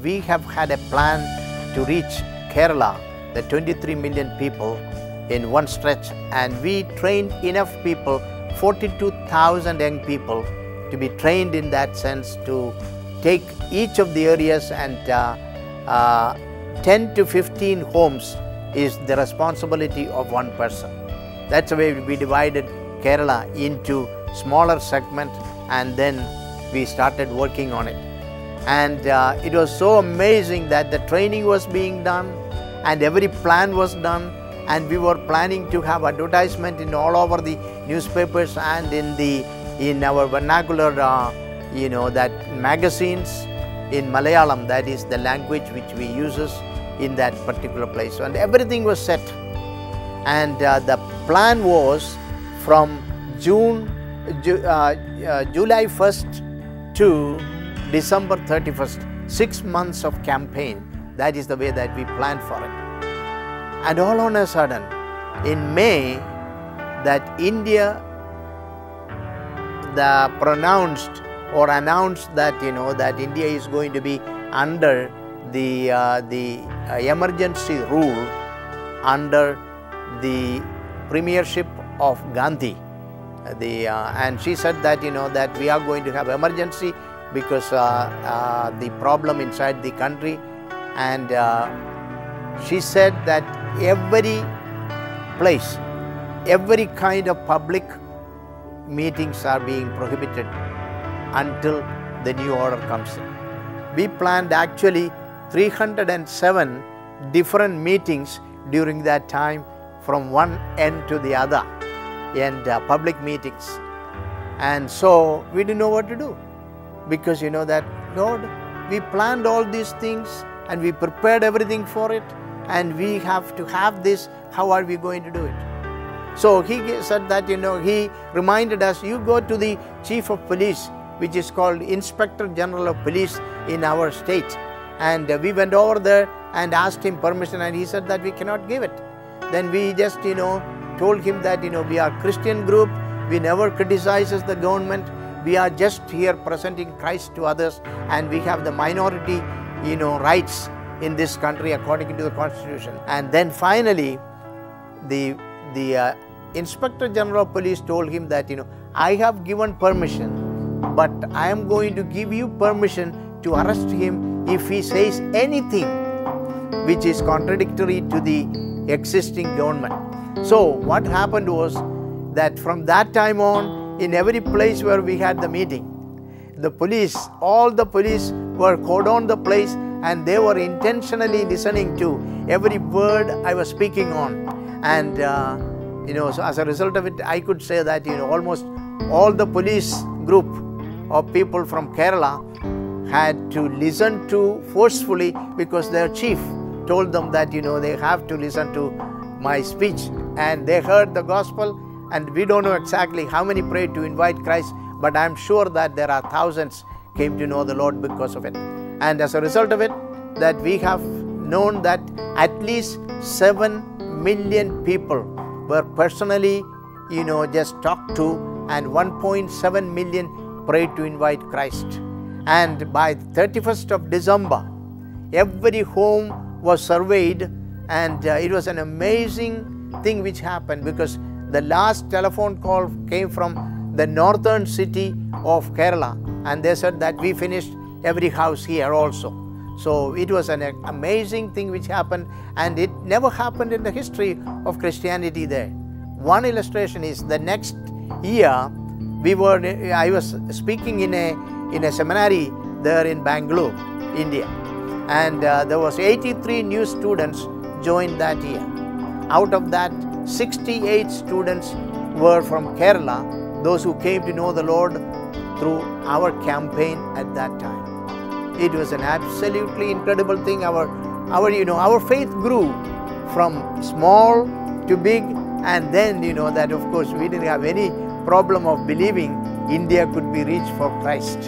we have had a plan to reach Kerala, the 23 million people, in one stretch, and we trained enough people, 42,000 young people, to be trained in that sense to take each of the areas, and 10 to 15 homes is the responsibility of one person. That's the way we divided Kerala into smaller segments, and then we started working on it. And it was so amazing that the training was being done and every plan was done, and we were planning to have advertisement in all over the newspapers and in our vernacular that magazines in Malayalam, that is the language which we uses in that particular place, and everything was set. And the plan was from July 1st to December 31st, 6 months of campaign. That is the way that we planned for it. And all on a sudden, in May, that India announced that that India is going to be under the emergency rule under the premiership of Gandhi. And she said that that we are going to have emergency because the problem inside the country, and she said that every place, every kind of public meetings are being prohibited until the new order comes in. We planned actually 307 different meetings during that time, from one end to the other, and public meetings. And so we didn't know what to do, because that, Lord, we planned all these things and we prepared everything for it, and we have to have this. How are we going to do it? So he said that he reminded us, you go to the Chief of Police, which is called Inspector General of Police in our state. And we went over there and asked him permission, and he said that we cannot give it. Then we just told him that we are a Christian group, we never criticizes the government, we are just here presenting Christ to others, and we have the minority rights in this country according to the Constitution. And then finally the Inspector General of Police told him that I have given permission, but I am going to give you permission to arrest him if he says anything which is contradictory to the existing government. So what happened was that from that time on, in every place where we had the meeting, the police, all the police were cordoned the place, and they were intentionally listening to every word I was speaking on. And so as a result of it, I could say that almost all the police group of people from Kerala had to listen to forcefully, because their chief told them that they have to listen to my speech, and they heard the gospel. And we don't know exactly how many prayed to invite Christ, but I'm sure that there are thousands came to know the Lord because of it. And as a result of it, that we have known that at least 7 million people were personally just talked to, and 1.7 million prayed to invite Christ. And by 31st of December, every home was surveyed, and it was an amazing thing which happened, because the last telephone call came from the northern city of Kerala, and they said that we finished every house here also. So it was an amazing thing which happened, and it never happened in the history of Christianity there. One illustration is the next year I was speaking in a seminary there in Bangalore, India, and there was 83 new students joined that year. Out of that, 68 students were from Kerala, those who came to know the Lord through our campaign at that time. It was an absolutely incredible thing. Our faith grew from small to big, and then that of course we didn't have any problem of believing India could be reached for Christ.